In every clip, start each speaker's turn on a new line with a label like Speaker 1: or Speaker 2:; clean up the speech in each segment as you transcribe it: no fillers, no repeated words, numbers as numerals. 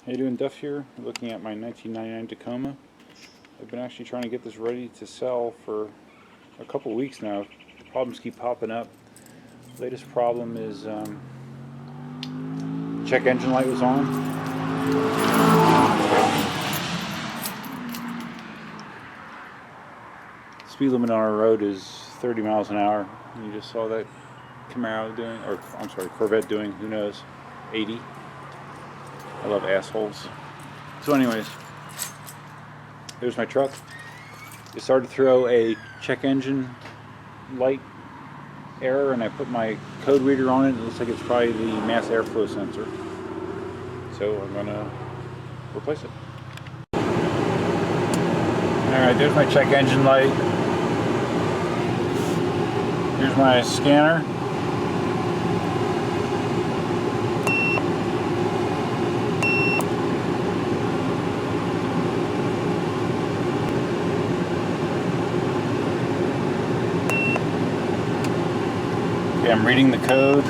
Speaker 1: How you doing, Duff here? Looking at my 1999 Tacoma. I've been actually trying to get this ready to sell for a couple weeks now. Problems keep popping up. Latest problem is check engine light was on. Speed limit on our road is 30 miles an hour. You just saw that Camaro doing, or I'm sorry, Corvette doing, who knows, 80. I love assholes. So anyways, there's my truck. It started to throw a check engine light error, and I put my code reader on it. It looks like it's probably the mass airflow sensor. So I'm gonna replace it. Alright, there's my check engine light. Here's my scanner. Okay, I'm reading the code.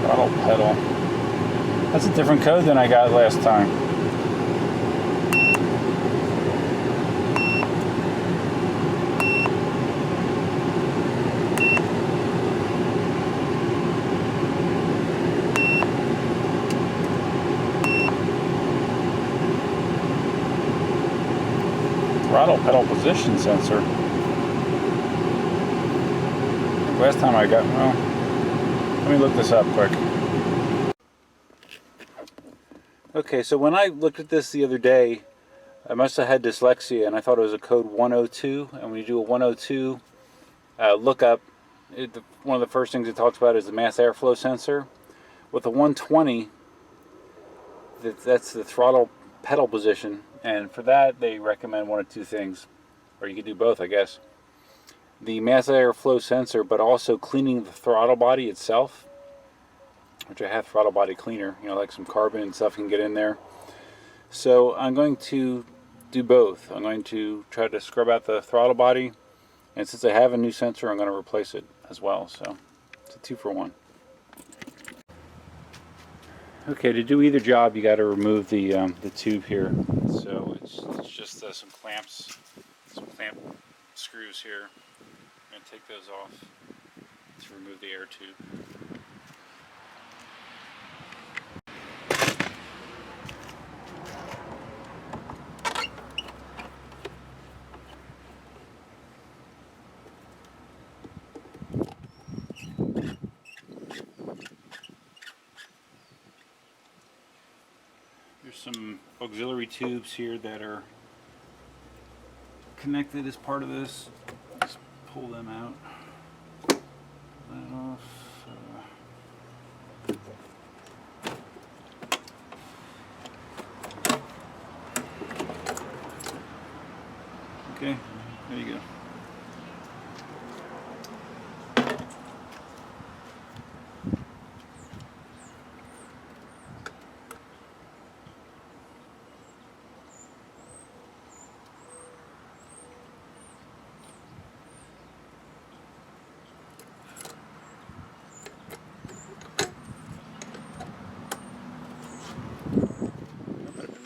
Speaker 1: Throttle pedal. That's a different code than I got last time. Throttle pedal position sensor. Last time I got, well, let me look this up quick. Okay, so when I looked at this the other day, I must have had dyslexia and I thought it was a code 102. And when you do a 102 lookup, one of the first things it talks about is the mass airflow sensor. With the 120, that's the throttle pedal position. And for that, they recommend one of two things, or you could do both, I guess. The mass airflow sensor, but also cleaning the throttle body itself, which I have throttle body cleaner, like some carbon and stuff can get in there. So I'm going to do both. I'm going to try to scrub out the throttle body, and since I have a new sensor, I'm going to replace it as well. So it's a 2-for-1. Okay, to do either job, you got to remove the tube here. So it's just some clamps, some clamp screws here. I'm going to take those off to remove the air tube. There's some auxiliary tubes here that are connected as part of this. Just pull them out. Pull that off. Okay, there you go.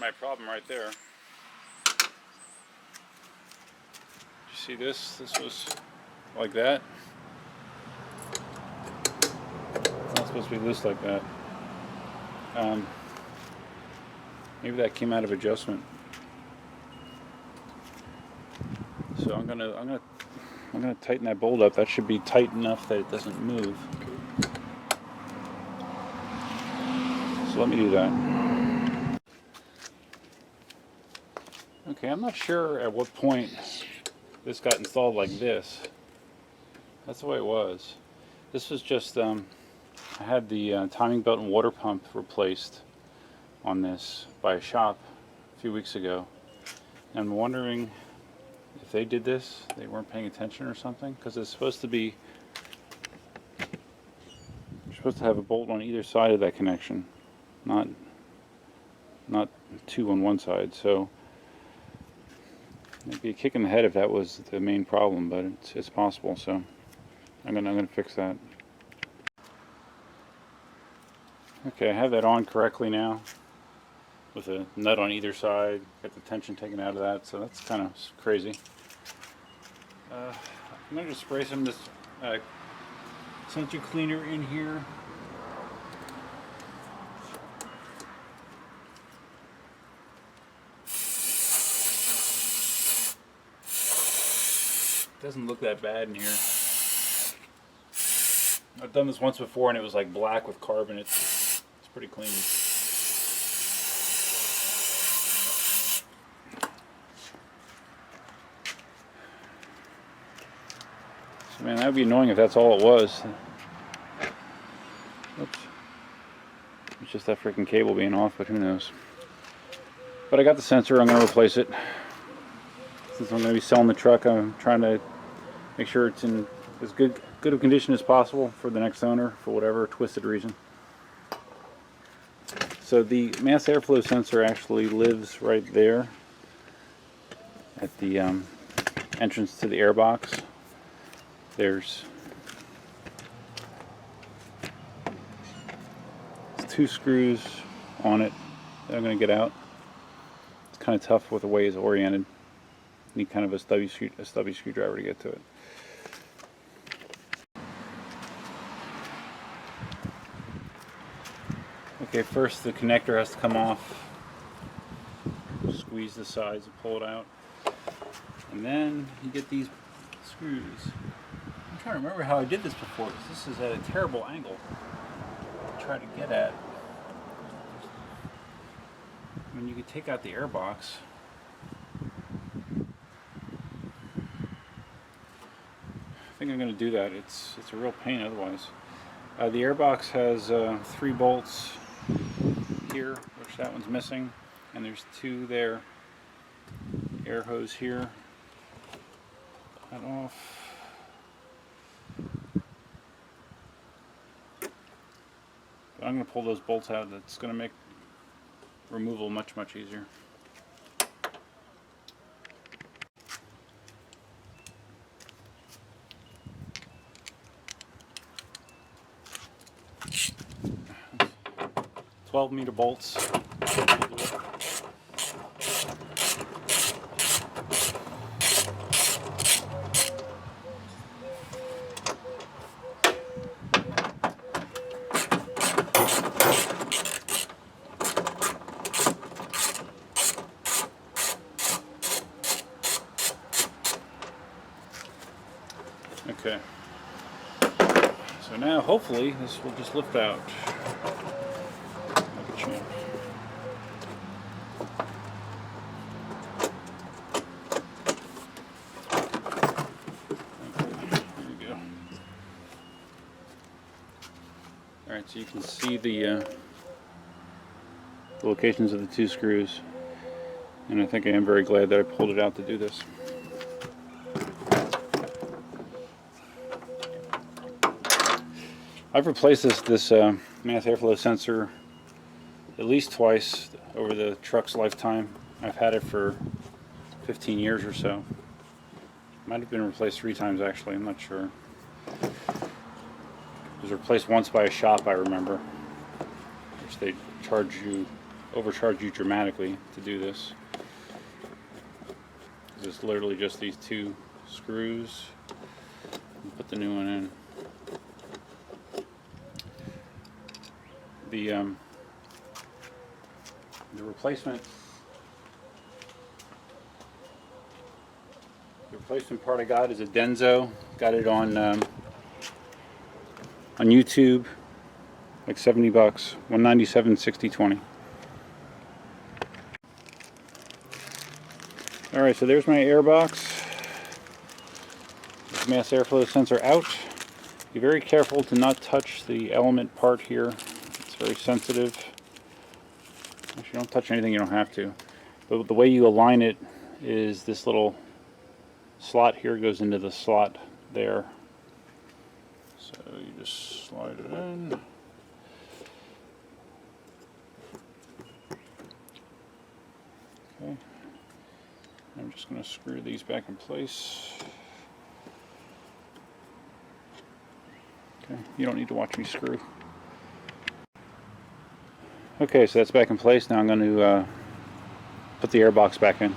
Speaker 1: My problem right there. Did you see this? This was like that. It's not supposed to be loose like that. Maybe that came out of adjustment. So I'm gonna tighten that bolt up. That should be tight enough that it doesn't move. So let me do that. Okay, I'm not sure at what point this got installed like this. That's the way it was. This was just, I had the timing belt and water pump replaced on this by a shop a few weeks ago. And I'm wondering if they did this, they weren't paying attention or something, because it's supposed to be, you're supposed to have a bolt on either side of that connection, not not 2 on one side. So it'd be a kick in the head if that was the main problem, but it's possible. So I'm gonna fix that. Okay, I have that on correctly now, with a nut on either side. Got the tension taken out of that, so that's kind of crazy. I'm going to just spray some of this sensor cleaner in here. Doesn't look that bad in here. I've done this once before and it was like black with carbon. It's pretty clean. So man, that would be annoying if that's all it was. Oops. It's just that freaking cable being off, but who knows. But I got the sensor, I'm going to replace it. Since I'm going to be selling the truck, I'm trying to make sure it's in as good of condition as possible for the next owner, for whatever twisted reason. So the mass airflow sensor actually lives right there at the entrance to the airbox. There's 2 screws on it that I'm going to get out. It's kind of tough with the way it's oriented. Need kind of a stubby screwdriver to get to it. Okay, first the connector has to come off. Squeeze the sides and pull it out. And then you get these screws. I'm trying to remember how I did this before, because this is at a terrible angle to try to get at. I mean, you could take out the airbox. I think I'm going to do that. It's a real pain otherwise. The airbox has 3 bolts here, which that one's missing, and there's 2 there. Air hose here. That off. But I'm going to pull those bolts out. That's going to make removal much easier. "12-meter bolts." Okay. So now hopefully this will just lift out. Like a champ. Alright, so you can see the locations of the 2 screws, and I think I am very glad that I pulled it out to do this. I've replaced this mass airflow sensor at least twice over the truck's lifetime. I've had it for 15 years or so. Might have been replaced 3 times actually, I'm not sure. It was replaced once by a shop, I remember, which they overcharge you dramatically to do this. It's literally just these 2 screws. Put the new one in. The replacement part I got is a Denso. Got it on YouTube, like $70, 197 60/20. All right, so there's my airbox. Mass airflow sensor out. Be very careful to not touch the element part here. It's very sensitive. Actually, don't touch anything you don't have to. But the way you align it is this little slot here goes into the slot there. So you just slide it in. Okay. I'm just going to screw these back in place. Okay, you don't need to watch me screw. Okay, so that's back in place. Now I'm going to put the air box back in.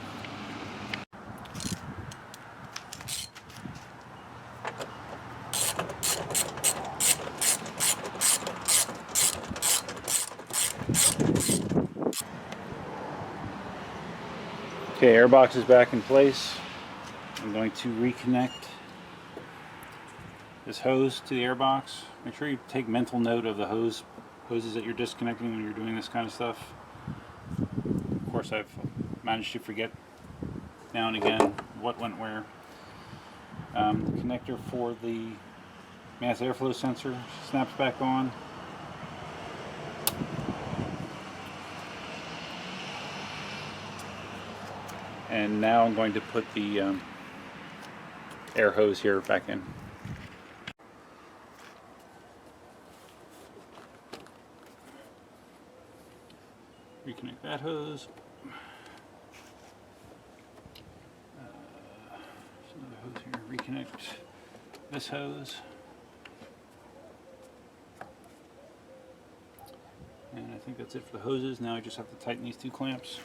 Speaker 1: Okay, air box is back in place. I'm going to reconnect this hose to the air box. Make sure you take mental note of the hoses that you're disconnecting when you're doing this kind of stuff. Of course, I've managed to forget now and again what went where. The connector for the mass airflow sensor snaps back on. And now I'm going to put the air hose here back in. Reconnect that hose. There's another hose here. Reconnect this hose. And I think that's it for the hoses. Now I just have to tighten these two clamps.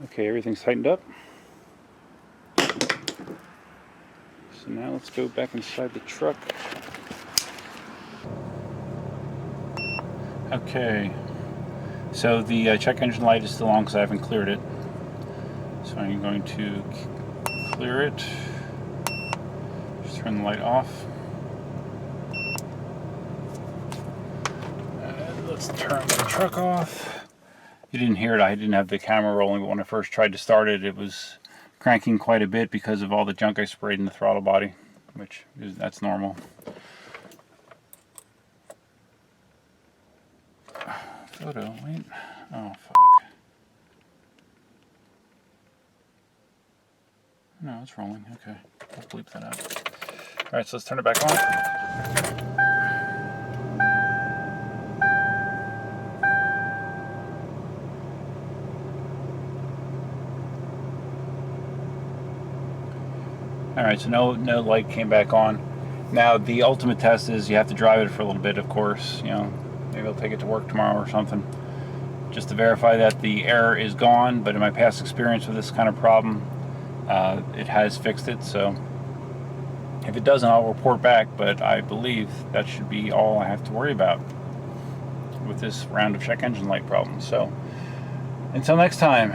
Speaker 1: Okay, everything's tightened up. So now let's go back inside the truck. Okay, so the check engine light is still on because I haven't cleared it. So I'm going to clear it. Just turn the light off. And let's turn the truck off. You didn't hear it, I didn't have the camera rolling, but when I first tried to start it, it was cranking quite a bit because of all the junk I sprayed in the throttle body, that's normal. Photo, wait, oh fuck. No, it's rolling, okay, I'll bleep that out. Alright, so let's turn it back on. Alright, so no light came back on. Now the ultimate test is you have to drive it for a little bit, of course. You know, maybe I'll take it to work tomorrow or something, just to verify that the error is gone. But in my past experience with this kind of problem, it has fixed it. So if it doesn't, I'll report back. But I believe that should be all I have to worry about with this round of check engine light problems. So until next time,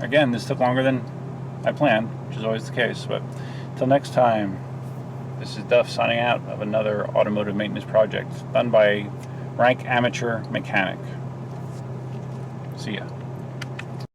Speaker 1: again, this took longer than I planned, which is always the case, but until next time, this is Duff signing out of another automotive maintenance project done by a rank amateur mechanic. See ya.